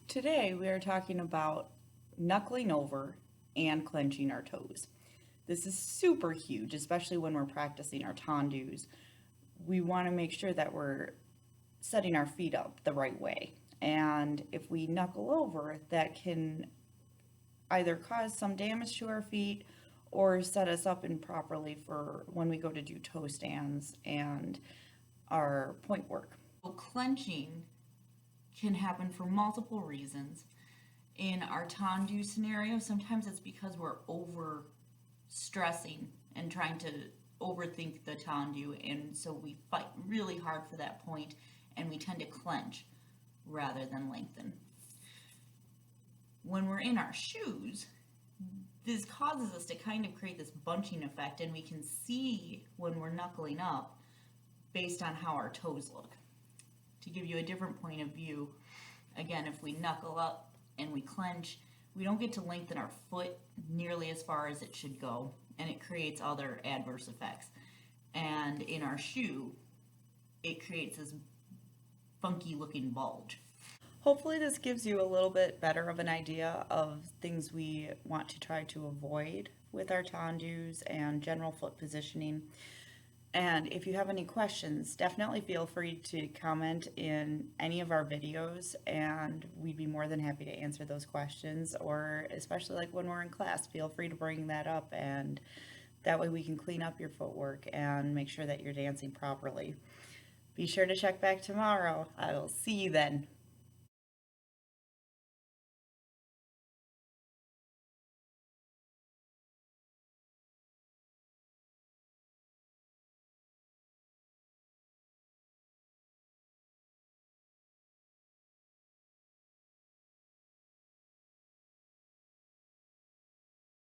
Today we are talking about knuckling over and clenching our toes. This is super huge, especially when we're practicing our tendus. We want to make sure that we're setting our feet up the right way. And if we knuckle over, that can either cause some damage to our feet or set us up improperly for when we go to do toe stands and our point work. Well, clenching can happen for multiple reasons. In our tendu scenario, sometimes it's because we're over stressing and trying to overthink the tendu, and so we fight really hard for that point and we tend to clench rather than lengthen. When we're in our shoes, this causes us to kind of create this bunching effect, and we can see when we're knuckling up based on how our toes look. To give you a different point of view, again, if we knuckle up and we clench, we don't get to lengthen our foot nearly as far as it should go, and it creates other adverse effects. And in our shoe, it creates this funky looking bulge. Hopefully this gives you a little bit better of an idea of things we want to try to avoid with our tendus and general foot positioning. And if you have any questions, definitely feel free to comment in any of our videos, and we'd be more than happy to answer those questions. Or especially like when we're in class, feel free to bring that up, and that way we can clean up your footwork and make sure that you're dancing properly. Be sure to check back tomorrow. I will see you then.